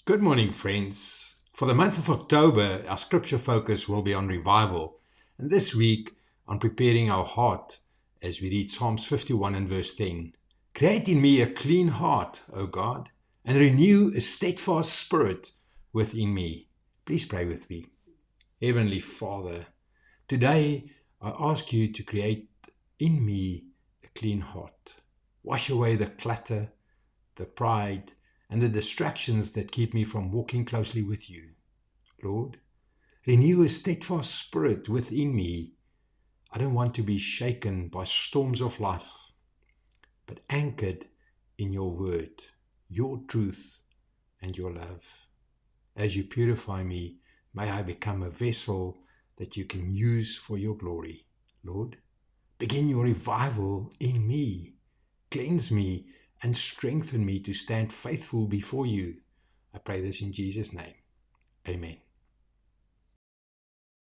Good morning, friends. For the month of October, our scripture focus will be on revival, and this week on preparing our heart as we read Psalms 51 and verse 10. Create in me a clean heart, O God, and renew a steadfast spirit within me. Please pray with me. Heavenly Father, today I ask you to create in me a clean heart. Wash away the clutter, the pride, and the distractions that keep me from walking closely with you. Lord, renew a steadfast spirit within me. I don't want to be shaken by storms of life, but anchored in your word, your truth, and your love. As you purify me, may I become a vessel that you can use for your glory. Lord, begin your revival in me. Cleanse me and strengthen me to stand faithful before you. I pray this in Jesus' name. Amen.